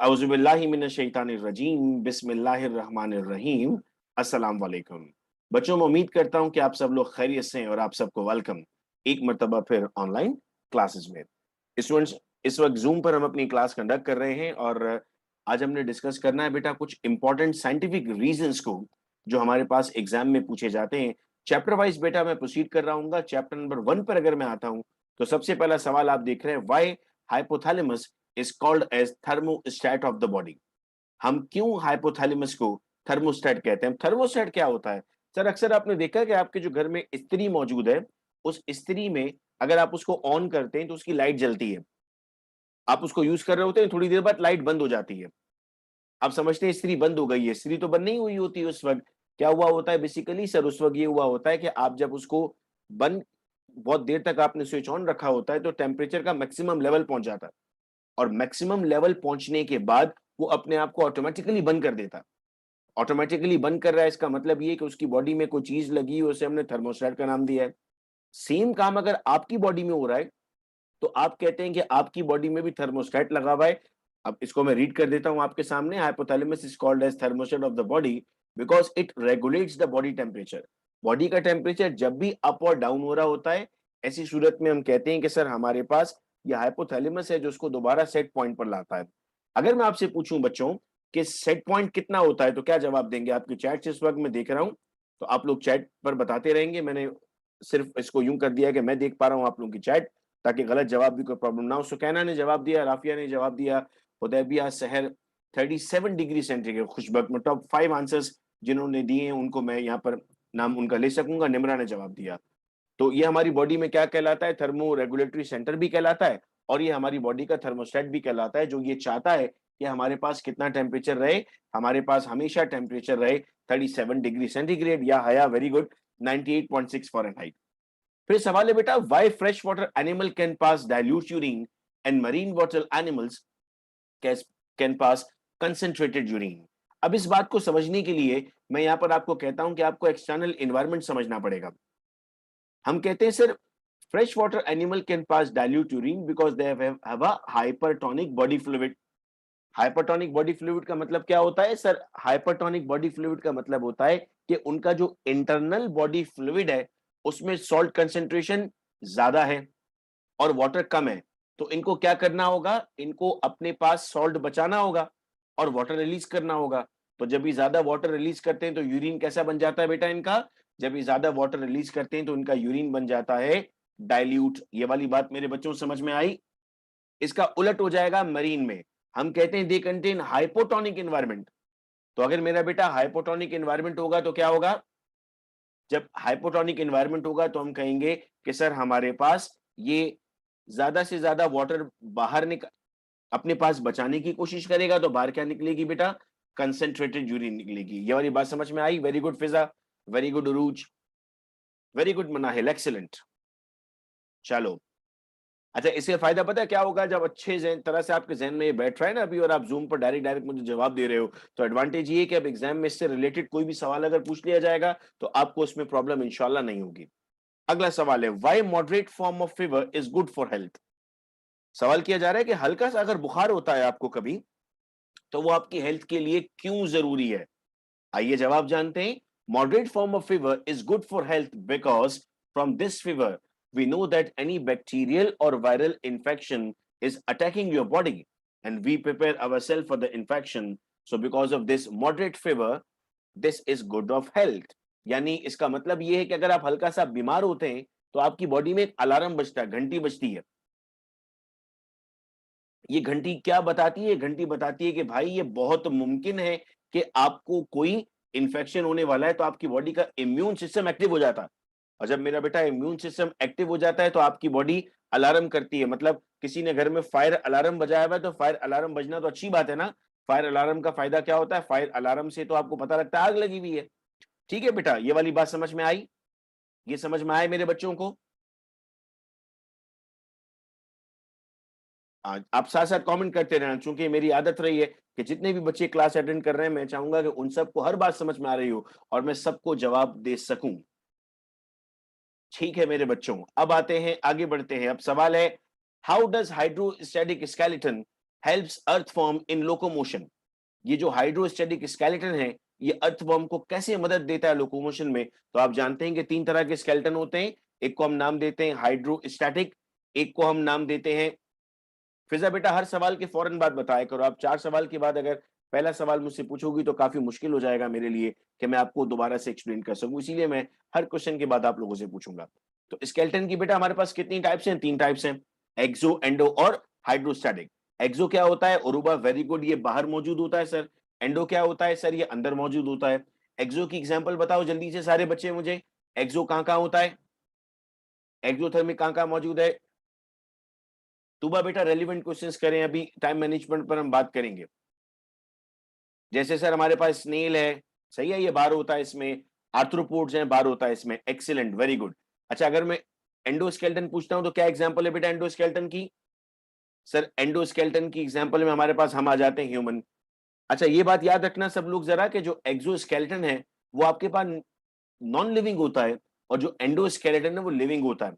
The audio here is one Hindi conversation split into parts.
औज़ुबिल्लाहि मिनश्शैतानिर्रजीम बिस्मिल्लाहिर्रहमानिर्रहीम। अस्सलाम वालेकुम। बच्चों, मैं उम्मीद करता हूँ कि आप सब लोग खैरियत से हैं और आप सबको वेलकम एक मर्तबा फिर ऑनलाइन क्लासेस में। स्टूडेंट्स, इस वक्त जूम पर हम अपनी क्लास कंडक्ट कर रहे हैं और आज हमने डिस्कस करना है बेटा कुछ इंपॉर्टेंट साइंटिफिक रीजंस को जो हमारे पास एग्जाम में पूछे जाते हैं। चैप्टर वाइज बेटा मैं प्रोसीड कर रहा हूँ। चैप्टर नंबर 1 पर अगर मैं आता हूँ तो सबसे पहला सवाल आप देख रहे हैं, why hypothalamus is called as thermostat of the body। हम क्यों हाइपोथैलेमस को थर्मोस्टेट कहते हैं? थर्मोस्टेट क्या होता है? सर, अक्सर आपने देखा कि आपके जो घर में इस्त्री मौजूद है, उस इस्त्री में अगर आप उसको ऑन करते हैं तो उसकी लाइट जलती है। आप उसको यूज कर रहे होते हैं, थोड़ी देर बाद लाइट बंद हो जाती है। आप समझते हैं इस्त्री बंद हो गई है, इस्त्री तो बंद नहीं हुई होती उस वक्त। क्या हुआ होता है बेसिकली सर? उस वक्त ये हुआ होता है कि आप जब उसको बंद बहुत देर तक आपने स्विच ऑन रखा होता है तो टेम्परेचर का मैक्सिमम लेवल पहुंच जाता है और मैक्सिमम लेवल पहुंचने के बाद वो अपने आप को ऑटोमेटिकली बंद कर देता है। ऑटोमेटिकली बंद कर रहा है, इसका मतलब ये कि उसकी बॉडी में कोई चीज लगी है, उसे हमने थर्मोस्टेट का नाम दिया है। सेम काम अगर आपकी बॉडी में हो रहा है तो आप कहते हैं कि आपकी बॉडी में भी थर्मोस्टेट लगा हुआ है। अब इसको मैं रीड कर देता हूं आपके सामने। Hypothalamus is called as thermostat of the body because it regulates the body temperature. Body का टेम्परेचर जब भी अप और डाउन हो रहा होता है, ऐसी सूरत में हम कहते हैं कि सर हमारे पास ये हाइपोथैलेमस है जो उसको दोबारा सेट पॉइंट पर लाता है। अगर मैं आपसे पूछूं बच्चों कि सेट पॉइंट कितना होता है तो क्या जवाब देंगे? आपके चैट इस वक्त मैं देख रहा हूं, तो आप लोग चैट पर बताते रहेंगे। मैंने सिर्फ इसको यूं कर दिया है कि मैं देख पा रहा हूं आप लोगों की चैट, ताकि गलत जवाब भी कोई प्रॉब्लम ना हो। सुकैना ने जवाब दिया, राफिया ने जवाब दिया, हुदैबिया शहर 37 डिग्री सेंटीग्रेड। खुशबक में टॉप 5 आंसर्स जिन्होंने दिए हैं उनको मैं यहाँ पर नाम उनका ले सकूंगा। निमरा ने जवाब दिया। तो ये हमारी बॉडी में क्या कहलाता है? थर्मो रेगुलेटरी सेंटर भी कहलाता है और ये हमारी बॉडी का थर्मोस्टेट भी कहलाता है, जो ये चाहता है कि हमारे पास कितना टेम्परेचर रहे। हमारे पास हमेशा टेम्परेचर रहे 37 डिग्री सेंटीग्रेड या हया वेरी गुड 98.6 फॉरेनहाइट। फिर सवाल है बेटा, why fresh water animal can pass dilute urine and marine water animals can pass concentrated urine. अब इस बात को समझने के लिए मैं यहां पर आपको कहता हूं कि आपको एक्सटर्नल एनवायरनमेंट समझना पड़ेगा। हम कहते हैं sir fresh water animal can pass dilute urine because they have a hypertonic body fluid. Hypertonic body fluid का मतलब क्या होता है सर? हाइपरटोनिक बॉडी फ्लूइड का मतलब होता है कि उनका जो इंटरनल बॉडी फ्लूइड है उसमें सॉल्ट कंसेंट्रेशन ज्यादा है और वाटर कम है। तो इनको क्या करना होगा? इनको अपने पास सॉल्ट बचाना होगा और वाटर रिलीज करना होगा। तो जब भी ज्यादा वाटर रिलीज करते हैं तो यूरिन कैसा बन जाता है बेटा इनका? जब भी ज्यादा वाटर रिलीज करते हैं तो इनका यूरिन बन जाता है डाइल्यूट। ये वाली बात मेरे बच्चों समझ में आई? इसका उलट हो जाएगा मरीन में। हम कहते हैं दे कंटेन हाइपोटोनिक एनवायरनमेंट। तो अगर मेरा बेटा हाइपोटोनिक एनवायरनमेंट होगा तो क्या होगा? जब हाइपोटोनिक एनवायरनमेंट होगा तो हम कहेंगे कि सर हमारे पास ये ज्यादा से ज्यादा वाटर बाहर अपने पास बचाने की कोशिश करेगा तो बाहर क्या निकलेगी बेटा? कंसेंट्रेटेड यूरिन निकलेगी। ये वाली बात समझ में आई? Very good Fiza, very good Urooj, very good Manahil, excellent. चलो, अच्छा, इससे फायदा पता है क्या होगा? जब अच्छे तरह से आपके जहन में ये बैठ रहा है ना अभी और आप जूम पर डायरेक्ट डायरेक्ट मुझे जवाब दे रहे हो, तो एडवांटेज ये है कि अब एग्जाम में इससे रिलेटेड कोई भी सवाल अगर पूछ लिया जाएगा तो आपको उसमें प्रॉब्लम इंशाल्लाह नहीं होगी। अगला सवाल है, why moderate form of fever is good for health. सवाल किया जा रहा है कि हल्का सा अगर बुखार होता है आपको कभी, तो वो आपकी हेल्थ के लिए क्यों जरूरी है? आइए जवाब जानते हैं। Moderate form of fever is good for health because from this fever we know that any bacterial or viral infection is attacking your body and we prepare ourselves for the infection. So because of this moderate fever, this is good of health। यानी इसका मतलब ये है कि अगर आप हल्का सा बीमार होते हैं तो आपकी बॉडी में एक अलार्म बजता है, घंटी बजती है। ये घंटी क्या बताती है? घंटी बताती है कि भाई ये बहुत मुमकिन है कि आपको कोई इंफेक्शन होने वाला है, तो आपकी बॉडी का इम्यून सिस्टम एक्टिव हो जाता है। और जब मेरा बेटा इम्यून सिस्टम एक्टिव हो जाता है तो आपकी बॉडी अलार्म करती है। मतलब किसी ने घर में फायर अलार्म बजाया हुआ है तो फायर अलार्म बजना तो अच्छी बात है ना। फायर अलार्म का फायदा क्या होता है? फायर अलार्म से तो आपको पता लगता है आग लगी हुई है। ठीक है बेटा, ये वाली बात समझ में आई? ये समझ में आए मेरे बच्चों को? आप साथ साथ कमेंट करते रहना, चूंकि मेरी आदत रही है कि जितने भी बच्चे क्लास अटेंड कर रहे हैं मैं चाहूंगा कि उन सबको हर बात समझ में आ रही हो और मैं सबको जवाब दे सकूं। ठीक है मेरे बच्चों, अब आते हैं, आगे बढ़ते हैं। अब सवाल है, how does hydrostatic skeleton helps earthworm in locomotion. ये जो हाइड्रोस्टैटिक स्केलेटन है ये अर्थवर्म को कैसे मदद देता है लोकोमोशन में? तो आप जानते हैं कि 3 तरह के स्केलेटन होते हैं। एक को हम नाम देते हैं हाइड्रोस्टैटिक, एक को हम नाम देते हैं, फिजा बेटा हर सवाल के फौरन बाद बताया करो। आप 4 सवाल के बाद अगर पहला सवाल मुझसे पूछोगी तो काफी मुश्किल हो जाएगा मेरे लिए कि मैं आपको दोबारा से एक्सप्लेन कर सकूं, इसीलिए मैं हर क्वेश्चन के बाद आप लोगों से पूछूंगा। तो स्केलेटन की बेटा हमारे पास कितनी टाइप्स हैं? 3 टाइप्स हैं, एक्सो, एंडो और हाइड्रोस्टैटिक। एक्सो क्या होता है? ओरुबा, वेरी गुड, ये बाहर मौजूद होता है सर। एंडो क्या होता है सर? ये अंदर मौजूद होता है। एक्सो की एग्जाम्पल बताओ जल्दी से सारे बच्चे मुझे, एक्सो कहाँ होता है? एक्सोथर्मिक कहाँ मौजूद है? तुबा बेटा रेलिवेंट क्वेश्चंस करें, अभी टाइम मैनेजमेंट पर हम बात करेंगे। जैसे सर हमारे पास स्नेल है, सही है, ये बाहर होता है इसमें। आर्थ्रोपोड्स हैं, बाहर होता है इसमें। Excellent, very good. अच्छा, अगर मैं एंडोस्केलेटन पूछता हूं तो क्या एग्जांपल है बेटा एंडोस्केलेटन की? सर एंडोस्केलेटन की एग्जांपल में हमारे पास हम आ जाते हैं ह्यूमन। अच्छा, ये बात याद रखना सब लोग जरा कि जो एक्सोस्केलेटन है वो आपके पास नॉन लिविंग होता है और जो एंडोस्केलेटन है वो लिविंग होता है।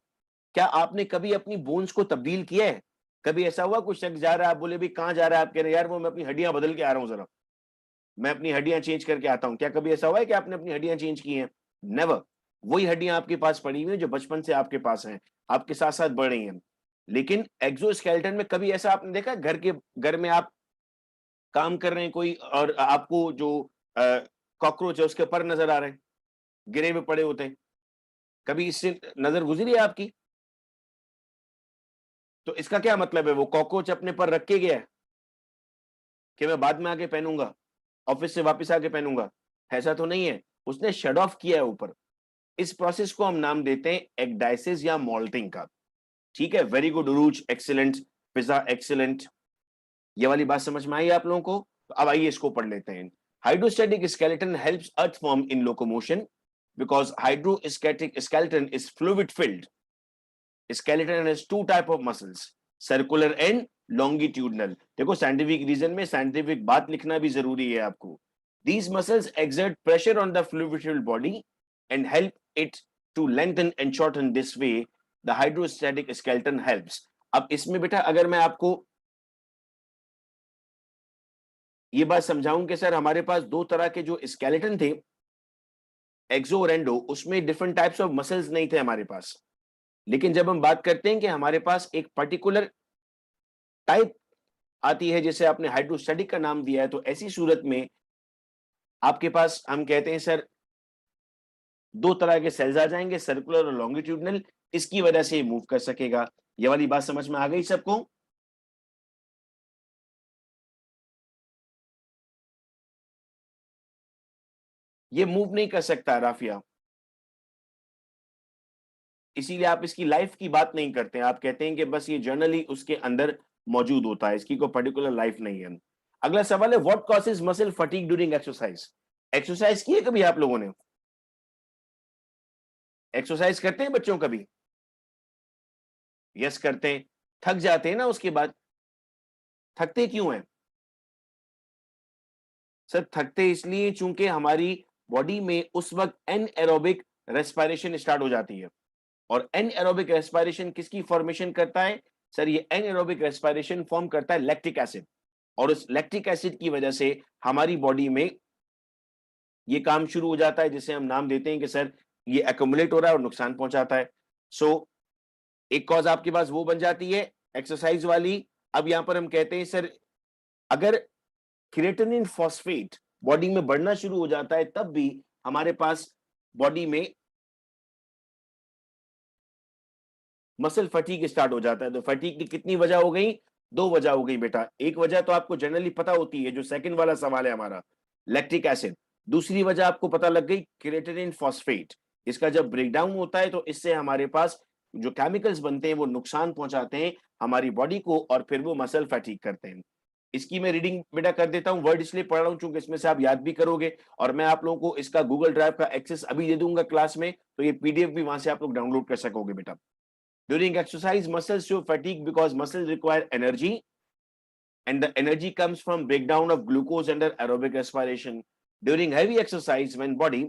क्या आपने कभी अपनी बोन्स को तब्दील किया है? कभी ऐसा हुआ कुछ शख्स जा रहा है, आप बोले भी कहां जा रहा है, आप कह रहे यार वो मैं अपनी हड्डियां बदल के आ रहा हूं, जरा मैं अपनी हड्डियां चेंज करके आता हूं। क्या कभी ऐसा हुआ है कि आपने अपनी हड्डियां चेंज की हैं? नेवर। वही हड्डियां आपके पास पड़ी हुई हैं जो बचपन से आपके पास हैं, आपके साथ साथ बढ़ रही हैं। लेकिन एक्सोस्केलेटन में कभी ऐसा आपने देखा घर में आप काम कर रहे हैं कोई और आपको जो कॉकरोच है उसके पर नजर आ रहे हैं, गिरे हुए पड़े होते हैं? कभी इससे नजर गुजरी है आपकी? तो इसका क्या मतलब है? वो कॉकरोच अपने पर रख के गया है कि मैं बाद में आके पहनूंगा, ऑफिस से वापस आके पहनूंगा? ऐसा तो नहीं है, उसने शट ऑफ किया है ऊपर। इस प्रोसेस को हम नाम देते हैं एक्डाइसिस या मोल्टिंग का। ठीक है, very good Urooj, excellent. Fiza, excellent. ये वाली बात समझ में आई आप लोगों को? तो अब आइए इसको पढ़ लेते हैं। Hydrostatic skeleton helps earth form in locomotion because hydrostatic skeleton is fluid filled. skeleton has two type of muscles, circular and longitudinal। देखो साइंटिफिक रीजन में साइंटिफिक बात लिखना भी जरूरी है आपको। These muscles exert pressure on the fluid body and help it to lengthen and shorten। this way the hydrostatic skeleton helps। अब इसमें बेटा अगर मैं आपको ये बात समझाऊं कि सर हमारे पास दो तरह के जो स्केलेटन थे, एक्सो और एंडो, उसमें डिफरेंट टाइप्स ऑफ मसल्स नहीं थे हमारे पास। लेकिन जब हम बात करते हैं कि हमारे पास एक पर्टिकुलर टाइप आती है जैसे आपने हाइड्रोस्टैटिक का नाम दिया है, तो ऐसी सूरत में आपके पास हम कहते हैं सर दो तरह के सेल्स आ जाएंगे, सर्कुलर और लॉन्गिट्यूडनल। इसकी वजह से ये मूव कर सकेगा। ये वाली बात समझ में आ गई सबको? ये मूव नहीं कर सकता राफिया, इसीलिए आप इसकी लाइफ की बात नहीं करते हैं। आप कहते हैं कि बस ये जर्नली उसके अंदर मौजूद होता है, इसकी कोई पर्टिकुलर लाइफ नहीं है। अगला सवाल है, what causes muscle fatigue during exercise? Exercise की है कभी आप लोगों ने? एक्सरसाइज करते हैं बच्चों कभी? यस करते हैं। थक जाते हैं ना उसके बाद? थकते क्यों हैं सर? थकते इसलिए चूंकि हमारी बॉडी में उस वक्त एन एरोबिक रेस्पिरेशन स्टार्ट हो जाती है। और एन एरोबिक रेस्पिरेशन किसकी फॉर्मेशन करता है सर? ये एन एरोबिक रेस्पिरेशन फॉर्म करता है लैक्टिक एसिड। और उस लैक्टिक एसिड की वजह से हमारी बॉडी में ये काम शुरू हो जाता है जिसे हम नाम देते हैं कि सर ये एक्युमुलेट हो रहा है और नुकसान पहुंचाता है। सो एक कॉज आपके पास वो बन जाती है एक्सरसाइज वाली। अब यहां पर हम कहते हैं सर अगर क्रिएटिनिन फॉस्फेट बॉडी में बढ़ना शुरू हो जाता है तब भी हमारे पास बॉडी में मसल फटीग स्टार्ट हो जाता है। तो फटीग की कितनी वजह हो गई? दो वजह हो गई बेटा। एक वजह तो आपको जनरली पता होती है, जो सेकंड वाला सवाल है हमारा, लैक्टिक एसिड। दूसरी वजह आपको पता लग गई, क्रिएटिनिन फॉस्फेट। इसका जब ब्रेकडाउन होता है तो इससे हमारे पास जो केमिकल्स बनते हैं वो नुकसान पहुंचाते हैं हमारी बॉडी को और फिर वो मसल फटीग करते हैं। इसकी मैं रीडिंग बेटा कर देता हूं, वर्ड इसलिए पढ़ रहा हूं चूंकि इसमें से आप याद भी करोगे और मैं आप लोगों को इसका गूगल ड्राइव का एक्सेस अभी दे दूंगा क्लास में, तो ये पीडीएफ भी वहां से आप लोग डाउनलोड कर सकोगे बेटा। During exercise, muscles show fatigue because muscles require energy, and the energy comes from breakdown of glucose under aerobic respiration. During heavy exercise, when body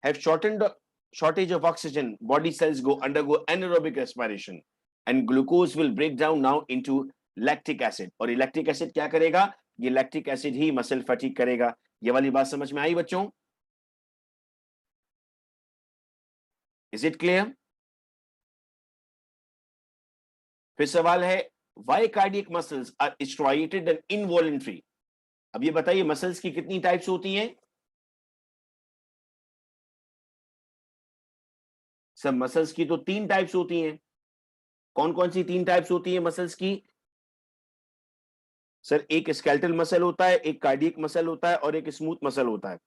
have shortage of oxygen, body cells undergo anaerobic respiration, and glucose will break down now into lactic acid, और लैक्टिक एसिड क्या करेगा? ये लैक्टिक एसिड ही मसल फटीग करेगा। ये वाली बात समझ में आई बच्चों? Is it clear? फिर सवाल है, why cardiac muscles are striated and involuntary? अब ये बताइए मसल्स की कितनी टाइप्स होती हैं? सब मसल्स की तो 3 टाइप्स होती हैं। कौन कौन सी 3 टाइप्स होती है मसल्स की? सर एक स्केलेटल मसल होता है, एक कार्डियक मसल होता है और एक स्मूथ मसल होता है।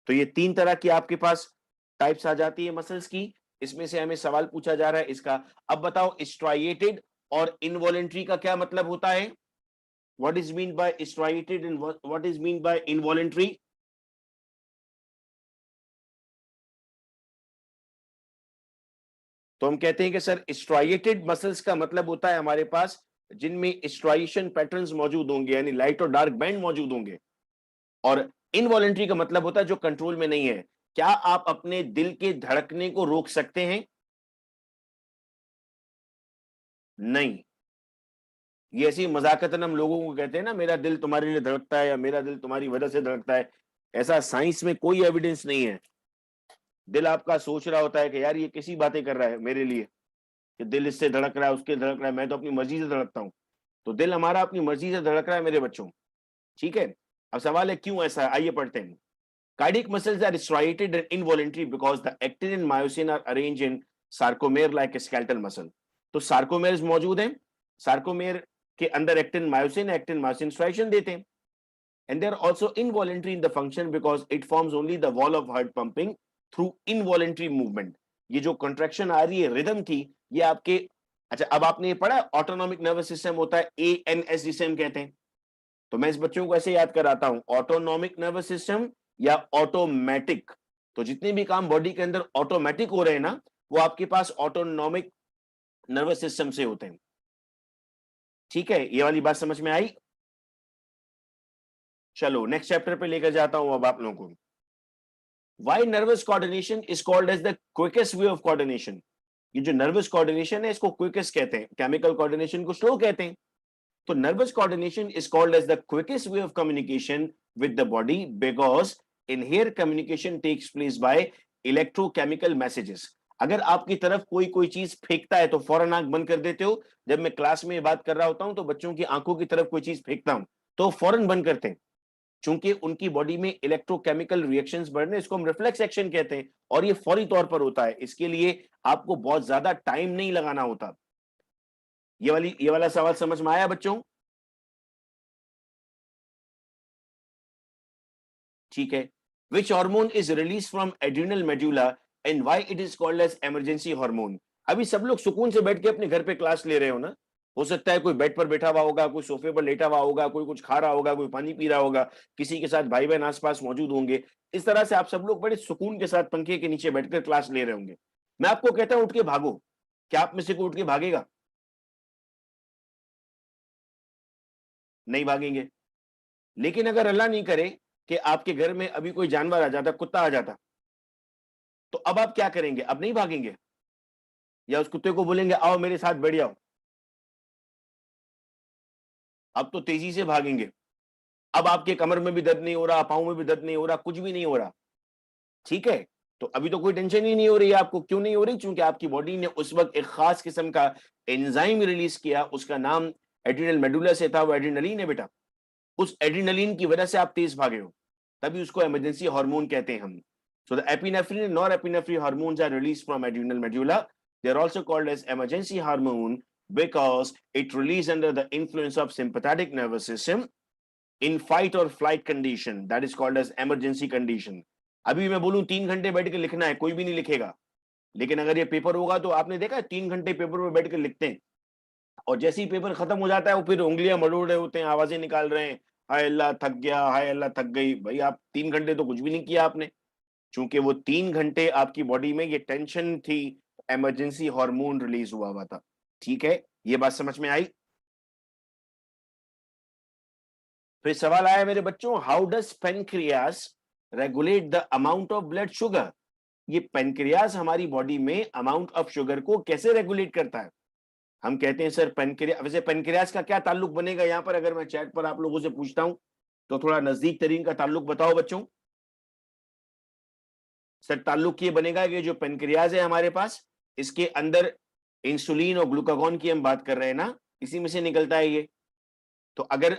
तो ये 3 तरह की आपके पास टाइप्स आ जाती है मसल्स की। इसमें से हमें सवाल पूछा जा रहा है इसका। अब बताओ स्ट्राइएटेड और इनवॉलंटरी का क्या मतलब होता है? What is mean by striated and what is mean by involuntary? तो हम कहते हैं कि सर स्ट्राइएटेड मसल्स का मतलब होता है हमारे पास जिनमें स्ट्राइएशन पैटर्न्स मौजूद होंगे, यानी लाइट और डार्क बैंड मौजूद होंगे। और इनवॉलंटरी का मतलब होता है जो कंट्रोल में नहीं है। क्या आप अपने दिल के धड़कने को रोक सकते हैं? नहीं। ये ऐसी मजाकतन हम लोगों को कहते हैं ना, मेरा दिल तुम्हारे लिए धड़कता है या मेरा दिल तुम्हारी वजह से धड़कता है। ऐसा साइंस में कोई एविडेंस नहीं है। दिल आपका सोच रहा होता है कि यार ये कैसी बातें कर रहा है मेरे लिए, कि दिल इससे धड़क रहा है उसके धड़क रहा है, मैं तो अपनी मर्जी से धड़कता हूं। तो दिल हमारा अपनी मर्जी से धड़क रहा है मेरे बच्चों। ठीक है। अब सवाल है क्यों ऐसा है, आइए पढ़ते हैं। Cardiac muscles are striated and involuntary because the actin and myosin are arranged in sarcomere like a skeletal muscle। तो सार्कोमेर्स मौजूद हैं। सार्कोमेर के अंदर एक्टिन मायोसिन स्ट्राइएशन देते हैं। And they are also involuntary in the function because it forms only the wall of heart pumping through involuntary movement। ये जो कंट्रैक्शन आ रही है रिदम की, ये आपके, अच्छा अब आपने ये पढ़ा ऑटोनॉमिक नर्वस सिस्टम होता है ANS जिसे हम कहते हैं। तो मैं इस बच्चों को ऐसे याद कराता हूं, ऑटोनॉमिक नर्वस सिस्टम या ऑटोमेटिक। तो जितने भी काम बॉडी के अंदर ऑटोमेटिक हो रहे हैं ना, वो आपके पास ऑटोनॉमिक नर्वस सिस्टम से होते हैं। ठीक है, ये वाली बात समझ में आई? चलो नेक्स्ट चैप्टर पे लेकर जाता हूं अब आप लोगों को। Why nervous coordination is called as the quickest way of coordination? ये जो नर्वस कोऑर्डिनेशन है इसको क्विकेस्ट कहते हैं, केमिकल कोऑर्डिनेशन को स्लो कहते हैं। तो nervous coordination is called as the quickest way of communication with the body because in here communication takes place by electrochemical messages. अगर आपकी तरफ कोई कोई चीज फेंकता है तो फौरन आंख बंद कर देते हो। जब मैं क्लास में बात कर रहा होता हूं तो बच्चों की आंखों की तरफ कोई चीज फेंकता हूं तो फौरन बंद करते हैं, चूंकि उनकी बॉडी में इलेक्ट्रोकेमिकल रिएक्शंस बढ़ने, इसको हम रिफ्लेक्स एक्शन कहते हैं, और ये फौरी तौर पर होता है। इसके लिए आपको बहुत ज्यादा टाइम नहीं लगाना होता। ये वाला सवाल समझ में आया बच्चों? ठीक है। Which hormone is release from adrenal medulla and why it is called as emergency hormone? अभी सब लोग सुकून से बैठ के अपने घर पे क्लास ले रहे हो ना। हो सकता है कोई बेड पर बैठा हुआ होगा, कोई सोफे पर लेटा हुआ होगा, कोई कुछ खा रहा होगा, कोई पानी पी रहा होगा, किसी के साथ भाई बहन आसपास मौजूद होंगे। इस तरह से आप सब लोग बड़े सुकून के साथ पंखे के नीचे बैठकर क्लास ले रहे होंगे। मैं आपको कहता हूं उठ के भागो। क्या आप में से कोई उठ के भागेगा? नहीं भागेंगे। लेकिन अगर अल्लाह नहीं करे कि आपके घर में अभी कोई जानवर आ जाता, कुत्ता आ जाता, तो अब आप क्या करेंगे? अब नहीं भागेंगे या उस कुत्ते को बोलेंगे आओ मेरे साथ बैठ जाओ? अब तो तेजी से भागेंगे। अब आपके कमर में भी दर्द नहीं हो रहा, पाँव में भी दर्द नहीं हो रहा, कुछ भी नहीं हो रहा। ठीक है। तो अभी तो कोई टेंशन ही नहीं हो रही है आपको। क्यों नहीं हो रही? क्योंकि आपकी बॉडी ने उस वक्त एक खास किस्म का एंजाइम रिलीज किया, उसका नाम एड्रिनल मेडुला से था, वो एड्रिनलिन है बेटा। उस एड्रिनलिन की वजह से आप तेज भागे हो, तभी उसको इमरजेंसी हार्मोन कहते हैं हम। So the epinephrine and norepinephrine hormones are released from adrenal medulla. They are also called as emergency hormone because it released under the influence of sympathetic nervous system in fight or flight condition. That is called as emergency condition. अभी मैं बोलूं 3 घंटे बैठ के लिखना है, कोई भी नहीं लिखेगा। लेकिन अगर ये पेपर होगा तो आपने देखा है 3 घंटे पेपर पर बैठ के लिखते हैं, और जैसे ही पेपर खत्म हो जाता है वो फिर उंगलियां मरोड़ रहे होते हैं, आवाजें निकाल रहे हैं, हाय अल्लाह थक गया, हाय अल्लाह थक गई। भाई आप 3 घंटे तो कुछ भी नहीं किया आपने, चूंकि वो 3 घंटे आपकी बॉडी में ये टेंशन थी, इमरजेंसी हार्मोन रिलीज हुआ हुआ था। ठीक है, ये बात समझ में आई? फिर सवाल आया मेरे बच्चों, how does pancreas regulate the amount of blood sugar? ये पेनक्रियास हमारी बॉडी में अमाउंट ऑफ शुगर को कैसे रेगुलेट करता है? हम कहते हैं सर पेनक्रियास, वैसे पेनक्रियास का क्या ताल्लुक बनेगा यहाँ पर, अगर मैं चैट पर आप लोगों से पूछता हूं तो थोड़ा नजदीक तरीन का ताल्लुक बताओ बच्चों। सर ताल्लुक ये बनेगा कि जो पेनक्रियाज है हमारे पास, इसके अंदर इंसुलिन और ग्लूकागॉन की हम बात कर रहे हैं ना, इसी में से निकलता है ये। तो अगर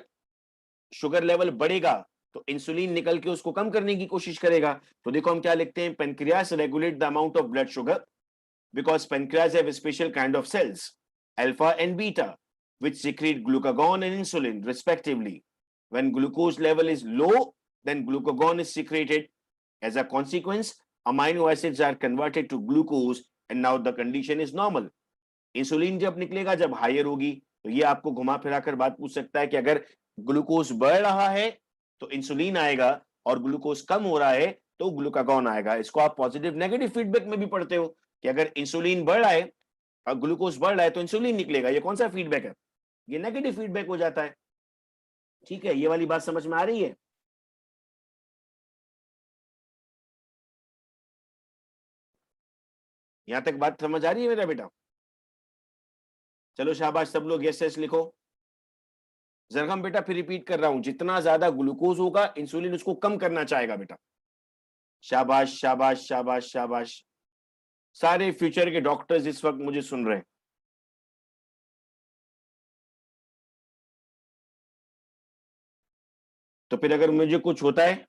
शुगर लेवल बढ़ेगा तो इंसुलिन निकल के उसको कम करने की कोशिश करेगा। तो देखो हम क्या लिखते हैं, pancreas regulate the amount of blood sugar because pancreas have a special kind of cells, alpha and beta, which secrete glucagon and insulin respectively. When glucose level is low, then glucagon is secreted. As a consequence, amino acids are converted to glucose and now the condition is normal. Insulin जब निकलेगा, जब हायर होगी, तो ये आपको घुमा फिरा कर बात पूछ सकता है कि अगर ग्लूकोज बढ़ रहा है तो इंसुलिन आएगा और ग्लूकोज कम हो रहा है तो ग्लूकागॉन आएगा। इसको आप पॉजिटिव नेगेटिव फीडबैक में भी पढ़ते हो कि अगर इंसुलिन बढ़ रहा है और ग्लूकोज बढ़ रहा है तो इंसुलिन निकलेगा। ये कौन सा फीडबैक है? ये नेगेटिव फीडबैक हो जाता है। ठीक है, ये वाली बात समझ में आ रही है? यहां तक बात समझ आ रही है मेरा बेटा? चलो शाबाश, सब लोग यस यस लिखो। जरगम बेटा फिर रिपीट कर रहा हूं, जितना ज्यादा ग्लूकोज होगा इंसुलिन उसको कम करना चाहेगा बेटा। शाबाश शाबाश शाबाश शाबाश। सारे फ्यूचर के डॉक्टर्स इस वक्त मुझे सुन रहे हैं। तो फिर अगर मुझे कुछ होता है,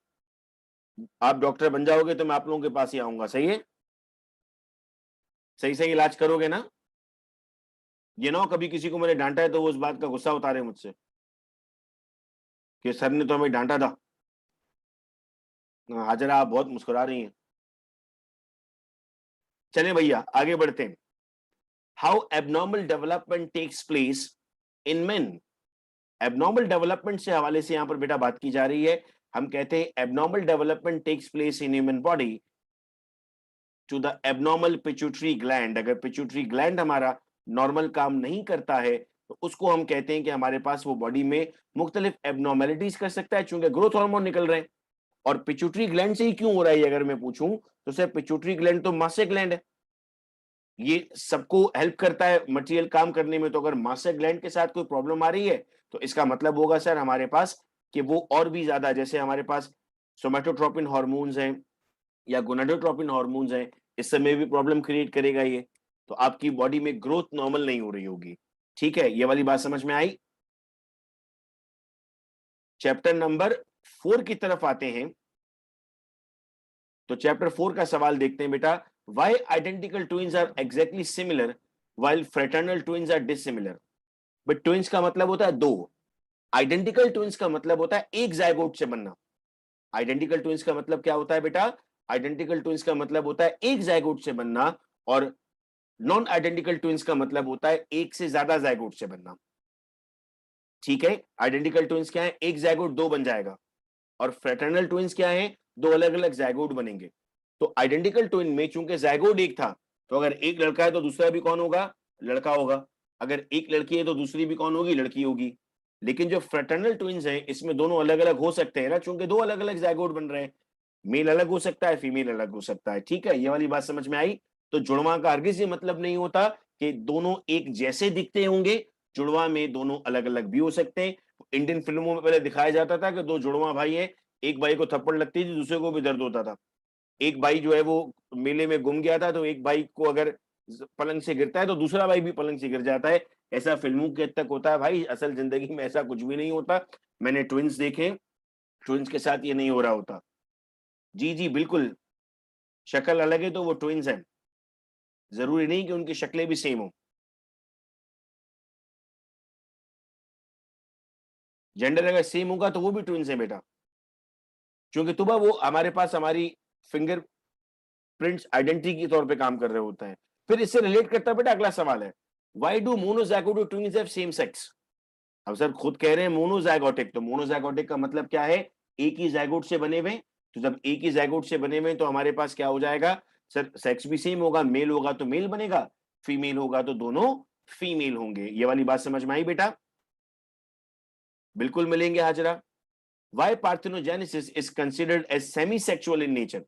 आप डॉक्टर बन जाओगे तो मैं आप लोगों के पास ही आऊंगा। सही है? सही सही इलाज करोगे ना? ये ना हो कभी किसी को मैंने डांटा है तो वो उस बात का गुस्सा उतारे मुझसे कि सर ने तो हमें डांटा था। हाजरा आप बहुत मुस्कुरा रही हैं। चले भैया आगे बढ़ते हैं। How abnormal development takes place in men. Abnormal development से हवाले से यहां पर बेटा बात की जा रही है। हम कहते हैं abnormal development takes place in human body to the abnormal pituitary gland. अगर पिट्यूटरी ग्लैंड हमारा नॉर्मल काम नहीं करता है तो उसको हम कहते हैं कि हमारे पास वो बॉडी में मुख्तलिफ एबनॉर्मेलिटीज कर सकता है, चूंकि ग्रोथ हार्मोन निकल रहे हैं। और पिट्यूटरी ग्लैंड से ही क्यों हो रहा है अगर मैं पूछूं तो सर पिट्यूटरी ग्लैंड तो मास्टर ग्लैंड है, ये सबको हेल्प करता है मटेरियल काम करने में। तो अगर मास्टर ग्लैंड के साथ कोई प्रॉब्लम आ रही है तो इसका मतलब होगा सर हमारे पास कि वो और भी ज्यादा, जैसे हमारे पास सोमेटोट्रोपिन हार्मोन्स हैं या गोनाडोट्रोपिन हार्मोन्स हैं, इस समय भी प्रॉब्लम क्रिएट करेगा ये। तो आपकी बॉडी में ग्रोथ नॉर्मल नहीं हो रही होगी। ठीक है, ये वाली बात समझ में आई? चैप्टर नंबर 4 की तरफ आते हैं। तो चैप्टर 4 का सवाल देखते हैं बेटा। Why identical twins are exactly similar while fraternal twins are dissimilar? But twins का मतलब होता है दो, आइडेंटिकल ट्विंस का मतलब होता है एक जायगोट से बनना। आइडेंटिकल ट्विंस का मतलब क्या होता है बेटा? आइडेंटिकल ट्विंस का मतलब होता है एक जायगोट से बनना, और नॉन आइडेंटिकल ट्विंस का मतलब होता है एक से ज्यादा जायगोट से बनना। ठीक है, आइडेंटिकल ट्विंस क्या है? एक जायगोट दो बन जाएगा, और फ्रेटर्नल ट्विंस क्या है? दो अलग अलग जायगोट बनेंगे। तो आइडेंटिकल ट्विन में चूंकि जायगोट एक था, तो अगर एक लड़का है तो दूसरा भी कौन होगा? लड़का होगा। अगर एक लड़की है तो दूसरी भी कौन होगी? लड़की होगी। लेकिन जो फ्रेटर्नल ट्विन्स हैं इसमें दोनों अलग अलग हो सकते हैं ना, चूंकि दो अलग अलग जायगोट बन रहे हैं। मेल अलग हो सकता है, फीमेल अलग हो सकता है। ठीक है, ये वाली बात समझ में आई? तो जुड़वा का हरगिज ये मतलब नहीं होता कि दोनों एक जैसे दिखते होंगे, जुड़वा में दोनों अलग अलग भी हो सकते हैं। इंडियन फिल्मों में पहले दिखाया जाता था कि दो जुड़वा भाई है, एक भाई को थप्पड़ लगती थी, दूसरे को भी दर्द होता था। एक भाई जो है वो मेले में गुम गया था, तो एक भाई को अगर पलंग से गिरता है तो दूसरा भाई भी पलंग से गिर जाता है। ऐसा फिल्मों के हद तक होता है भाई, असल जिंदगी में ऐसा कुछ भी नहीं होता। मैंने ट्विंस देखे, ट्विंस के साथ ये नहीं हो रहा होता। जी जी बिल्कुल, शक्ल अलग है तो वो ट्विंस हैं, जरूरी नहीं कि उनकी शक्लें भी सेम हो। जेंडर अगर सेम होगा तो वो भी ट्विंस है बेटा, क्योंकि तुबा वो हमारे पास हमारी फिंगर प्रिंट्स आइडेंटिटी के तौर पे काम कर रहे होते हैं। फिर इससे रिलेट करता बेटा अगला सवाल है, why do monozygotic twins have same sex? अब सर खुद कह रहे हैं मोनोजाइगोटिक, तो मोनोजाइगोटिक का मतलब क्या है? एक ही जाइगोट से बने हुए। तो जब एक ही जाइगोट से बने हुए तो हमारे पास क्या हो जाएगा सर? सेक्स भी सेम होगा, मेल होगा तो मेल बनेगा, फीमेल होगा तो दोनों फीमेल होंगे। ये वाली बात समझ में आई बेटा? बिल्कुल मिलेंगे हाजरा। Why parthenogenesis is considered as semi sexual in nature?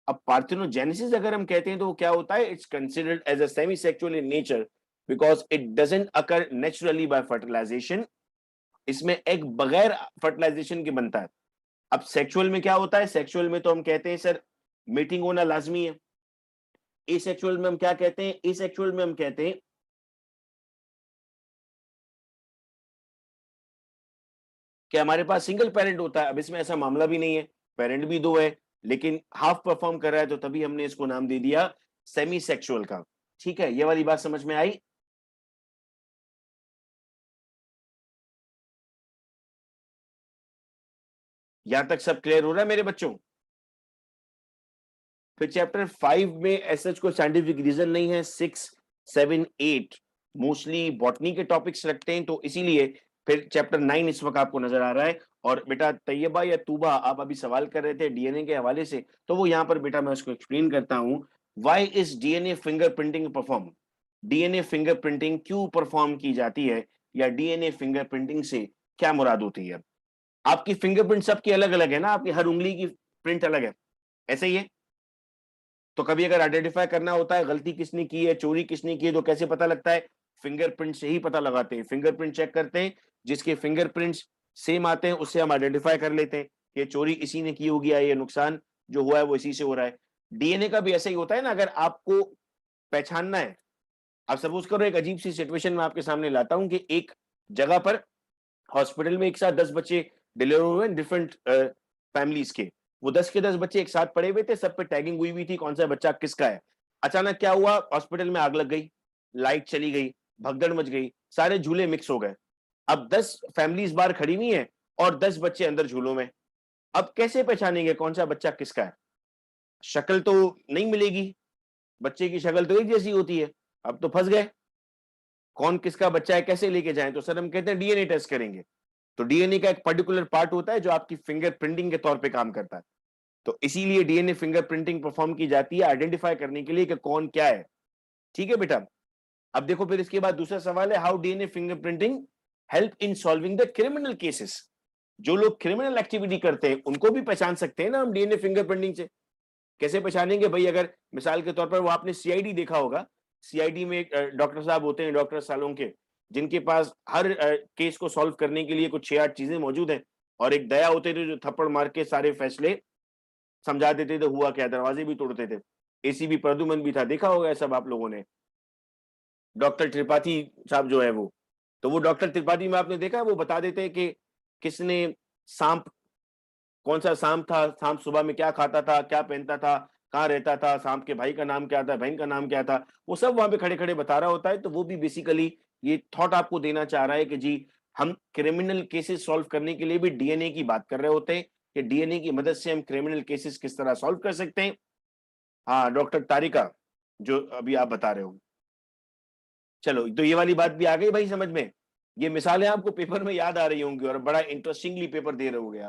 अब पार्थेनोजेनेसिस अगर हम कहते हैं तो वो क्या होता है? It's considered as a semi sexual in nature, because it doesn't occur naturally by fertilisation. इसमें एग बगैर फर्टिलाइजेशन के बनता है। अब सेक्सुअल में क्या होता है? सेक्सुअल में तो हम कहते हैं सर मीटिंग होना लाजमी है। एसेक्सुअल में हम क्या कहते हैं? एसेक्सुअल में हम कहते हैं कि हमारे पास सिंगल पेरेंट होता है। अब इसमें ऐसा मामला भी नहीं है, पेरेंट भी दो है, लेकिन हाफ परफॉर्म कर रहा है, तो तभी हमने इसको नाम दे दिया सेमी सेक्सुअल का। ठीक है, ये वाली बात समझ में आई? यहां तक सब क्लियर हो रहा है मेरे बच्चों? फिर चैप्टर 5 में ऐसा कोई साइंटिफिक रीजन नहीं है। 6, 7, 8 मोस्टली बॉटनी के टॉपिक्स रखते हैं, तो इसीलिए फिर चैप्टर 9 इस वक्त आपको नजर आ रहा है। और बेटा तैयबा या तूबा, आप अभी सवाल कर रहे थे डीएनए के हवाले से, तो वो यहां पर बेटा मैं उसको एक्सप्लेन करता हूं। Why is DNA fingerprinting perform? DNA fingerprinting क्यों परफॉर्म की जाती है, या डीएनए फिंगरप्रिंटिंग से क्या मुराद होती है? आपकी फिंगरप्रिंट सबकी अलग अलग है ना, आपकी हर उंगली की प्रिंट अलग है, ऐसे ही है। तो कभी अगर आइडेंटिफाई करना होता है गलती किसने की है, चोरी किसने की है, तो कैसे पता लगता है? फिंगरप्रिंट से ही पता लगाते हैं। फिंगरप्रिंट चेक करते हैं, जिसके फिंगरप्रिंट्स सेम आते हैं उससे हम आइडेंटिफाई कर लेते हैं कि चोरी इसी ने की होगी या ये नुकसान जो हुआ है वो इसी से हो रहा है। डीएनए का भी ऐसा ही होता है ना। अगर आपको पहचानना है, आप सपोज करो एक अजीब सी सिचुएशन में आपके सामने लाता हूं कि एक जगह पर हॉस्पिटल में एक साथ 10 बच्चे डिलीवर हुए डिफरेंट फैमिलीज के। वो 10 के 10 बच्चे एक साथ पड़े हुए थे, सब पे टैगिंग हुई हुई थी कौन सा बच्चा किसका है। अचानक क्या हुआ? हॉस्पिटल में आग लग गई, लाइट चली गई, भगदड़ मच गई, सारे झूले मिक्स हो गए। अब 10 फैमिलीज बाहर खड़ी हुई हैं और 10 बच्चे अंदर झूलों में। अब कैसे पहचानेंगे कौन सा बच्चा किसका है? शक्ल तो नहीं मिलेगी, बच्चे की शक्ल तो एक जैसी होती है। अब तो फंस गए, कौन किसका बच्चा है कैसे लेके जाएं? तो सर हम कहते हैं डीएनए टेस्ट करेंगे। तो डीएनए का एक पर्टिकुलर पार्ट होता है जो आपकी फिंगर प्रिंटिंग के तौर पे काम करता है। तो इसीलिए डीएनए फिंगर प्रिंटिंग परफॉर्म की जाती है आइडेंटिफाई करने के लिए कि कौन क्या है। ठीक है बेटा। अब देखो फिर इसके बाद दूसरा सवाल है, how DNA finger printing help in solving the criminal cases? जो लोग क्रिमिनल एक्टिविटी करते हैं उनको भी पहचान सकते हैं ना हम डीएनए फिंगर प्रिंटिंग से। कैसे पहचानेंगे भाई? अगर मिसाल के तौर पर वो आपने सीआईडी देखा होगा, सीआईडी में डॉक्टर साहब होते हैं, डॉक्टर सालों के, जिनके पास हर केस को सॉल्व करने के लिए कुछ 6-8 चीजें मौजूद हैं। और एक दया होते थे जो थप्पड़ मार के सारे फैसले समझा देते थे, हुआ क्या, दरवाजे भी तोड़ते थे। एसीबी प्रद्युमन भी था, देखा होगा ये सब आप लोगों ने। डॉक्टर त्रिपाठी साहब जो है वो, तो वो डॉक्टर त्रिपाठी में आपने देखा है वो बता देते हैं कि किसने सांप, कौन सा सांप था, सांप सुबह में क्या खाता था, क्या पहनता था, कहाँ रहता था, सांप के भाई का नाम क्या था, बहन का नाम क्या था, वो सब वहां पे खड़े खड़े बता रहा होता है। तो वो भी बेसिकली ये थॉट आपको देना चाह रहा है कि जी हम क्रिमिनल केसेस सॉल्व करने के लिए भी डीएनए की बात कर रहे होते हैं कि डीएनए की मदद से हम क्रिमिनल केसेस किस तरह सॉल्व कर सकते हैं। हाँ डॉक्टर तारिका, जो अभी आप बता रहे हो। चलो तो ये वाली बात भी आ गई भाई समझ में। ये मिसालें आपको पेपर में याद आ रही होंगी और बड़ा इंटरेस्टिंगली पेपर दे रहे होगे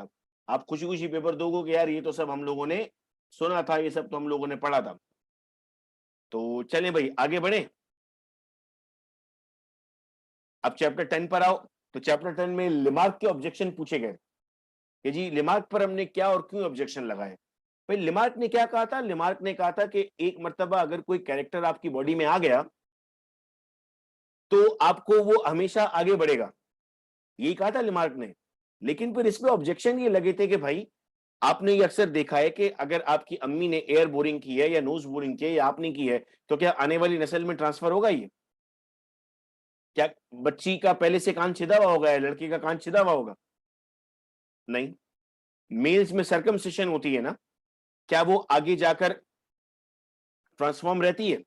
आप खुशी खुशी पेपर दोगे कि यार ये तो सब हम लोगों ने सुना था, ये सब तो हम लोगों ने पढ़ा था। तो चलें भाई आगे बढ़े। अब चैप्टर 10 पर आओ। तो चैप्टर 10 में लिमार्क के ऑब्जेक्शन पूछे गए कि जी लिमार्क पर हमने क्या और क्यों ऑब्जेक्शन लगाए। भाई लिमार्क ने क्या कहा था? लिमार्क ने कहा था कि एक मर्तबा अगर कोई कैरेक्टर आपकी बॉडी में आ गया तो आपको वो हमेशा आगे बढ़ेगा, यही कहा था लिमार्क ने। लेकिन फिर इसमें ऑब्जेक्शन ये लगे थे कि भाई आपने ये अक्सर देखा है कि अगर आपकी अम्मी ने एयर बोरिंग की है या नोज बोरिंग की है या आपने की है, तो क्या आने वाली नस्ल में ट्रांसफर होगा ये? क्या बच्ची का पहले से कान छिदा हुआ होगा या लड़की का कान छिदा हुआ होगा? नहीं। मेल्स में सर्कमसिशन होती है ना, क्या वो आगे जाकर ट्रांसफॉर्म रहती है?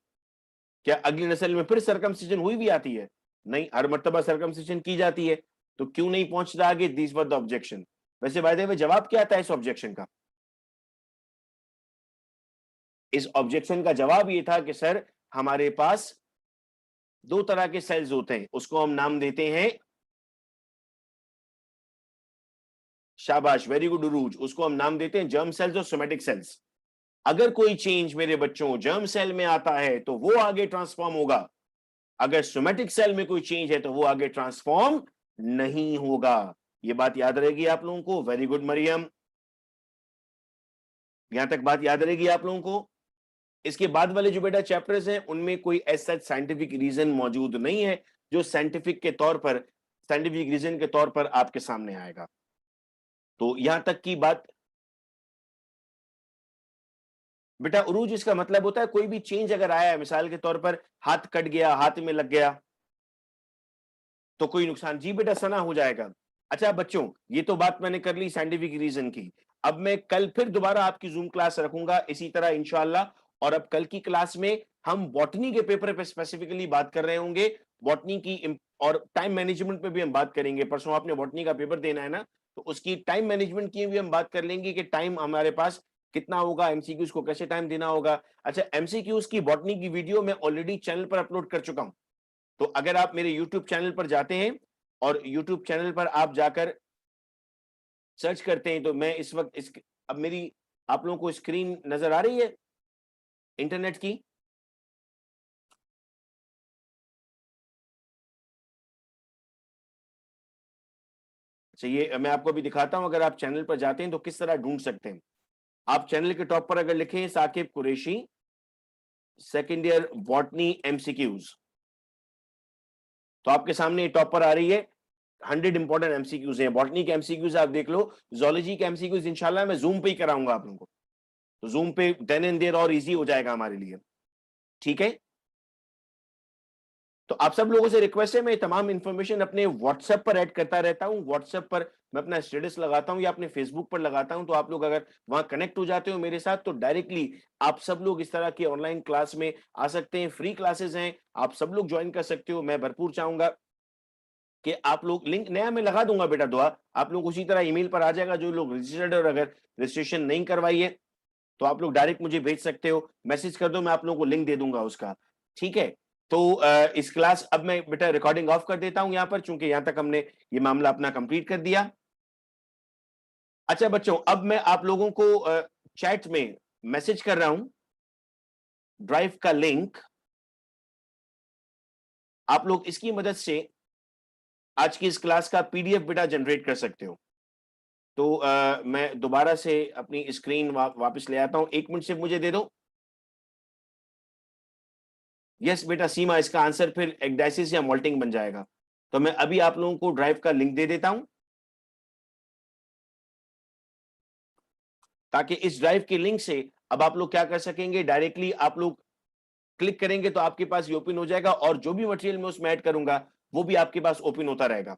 क्या अगली नस्ल में फिर सर्कमसिशन हुई भी आती है? नहीं, हर मर्तबा सर्कमसिशन की जाती है। तो क्यों नहीं पहुंचता आगे? This were the objection. वैसे बाय द वे जवाब क्या आता है इस ऑब्जेक्शन का? इस ऑब्जेक्शन का जवाब ये था कि सर हमारे पास दो तरह के सेल्स होते हैं, उसको हम नाम देते हैं, शाबाश वेरी गुड उरूज, उसको हम नाम देते हैं जर्म सेल्स और सोमेटिक सेल्स। अगर कोई चेंज मेरे बच्चों जर्म सेल में आता है तो वो आगे ट्रांसफॉर्म होगा, अगर सोमेटिक सेल में कोई चेंज है तो वो आगे ट्रांसफॉर्म नहीं होगा। ये बात याद रहेगी आप लोगों को। वेरी गुड मरियम, यहां तक बात याद रहेगी आप लोगों को। इसके बाद वाले जो बेटा चैप्टर्स हैं उनमें कोई ऐसा साइंटिफिक रीजन मौजूद नहीं है जो साइंटिफिक रीजन के तौर पर आपके सामने आएगा। तो यहां तक की बात बेटा, उरूज इसका मतलब होता है कोई भी चेंज अगर आया है, मिसाल के तौर पर हाथ कट गया, हाथ में लग गया तो कोई नुकसान, जी बेटा सना हो जाएगा। अच्छा बच्चों, ये तो बात मैंने कर ली साइंटिफिक रीजन की। अब मैं कल फिर दोबारा आपकी जूम क्लास रखूंगा इसी तरह इंशाल्लाह, और अब कल की क्लास में हम बॉटनी के पेपर पे स्पेसिफिकली बात कर रहे होंगे, बॉटनी की और टाइम मैनेजमेंट पे भी हम बात करेंगे। परसों आपने बॉटनी का पेपर देना है ना, तो उसकी टाइम मैनेजमेंट की भी हम बात कर लेंगे कि टाइम हमारे पास कितना होगा, एमसीक्यूज को कैसे टाइम देना होगा। अच्छा, एमसीक्यूज की बॉटनी की वीडियो मैं ऑलरेडी चैनल पर अपलोड कर चुका हूं, तो अगर आप मेरे यूट्यूब चैनल पर जाते हैं और यूट्यूब चैनल पर आप जाकर सर्च करते हैं, तो मैं इस वक्त अब मेरी आप लोगों को स्क्रीन नजर आ रही है इंटरनेट की? चाहिए मैं आपको अभी दिखाता हूं, अगर आप चैनल पर जाते हैं तो किस तरह ढूंढ सकते हैं। आप चैनल के टॉप पर अगर लिखें Saqib Qureshi second year botany MCQs, तो आपके सामने टॉप पर आ रही है 100 इंपॉर्टेंट एमसीक्यूज हैं। बॉटनी के एमसीक्यूज आप देख लो, जोलॉजी के एमसीक्यूज इंशाल्लाह मैं जूम पे ही कराऊंगा आप लोगों को, तो जूम पे देन एंड देयर और इजी हो जाएगा हमारे लिए, ठीक है। तो आप सब लोगों से रिक्वेस्ट है, मैं तमाम इंफॉर्मेशन अपने व्हाट्सएप पर ऐड करता रहता हूं। व्हाट्सएप पर मैं अपना स्टेटस लगाता हूं या अपने फेसबुक पर लगाता हूं, तो आप लोग अगर वहां कनेक्ट हो जाते हो मेरे साथ तो डायरेक्टली आप सब लोग इस तरह की ऑनलाइन क्लास में आ सकते हैं। फ्री क्लासेस हैं, आप सब लोग ज्वाइन कर सकते हो। मैं भरपूर चाहूंगा कि आप लोग, लिंक नया मैं लगा दूंगा बेटा, दुआ आप लोग उसी तरह ईमेल पर आ जाएगा जो लोग रजिस्टर्ड, और अगर रजिस्ट्रेशन नहीं करवाई है तो आप लोग डायरेक्ट मुझे भेज सकते हो, मैसेज कर दो, मैं आप लोगों को लिंक दे दूंगा उसका, ठीक है। तो इस क्लास अब मैं बेटा रिकॉर्डिंग ऑफ कर देता हूं यहां पर, चूंकि यहां तक हमने ये मामला अपना कंप्लीट कर दिया। अच्छा बच्चों, अब मैं आप लोगों को चैट में मैसेज कर रहा हूं ड्राइव का लिंक, आप लोग इसकी मदद से आज की इस क्लास का पीडीएफ बेटा जनरेट कर सकते हो। तो मैं दोबारा से अपनी स्क्रीन वापस ले आता हूं, 1 मिनट से मुझे दे दो। यस बेटा सीमा, इसका आंसर फिर एक्डाइसिस या मोल्टिंग बन जाएगा। तो मैं अभी आप लोगों को ड्राइव का लिंक दे देता हूं, ताकि इस ड्राइव के लिंक से अब आप लोग क्या कर सकेंगे, डायरेक्टली आप लोग क्लिक करेंगे तो आपके पास ये ओपन हो जाएगा, और जो भी मटेरियल मैं उसमें ऐड करूंगा वो भी आपके पास ओपन होता रहेगा।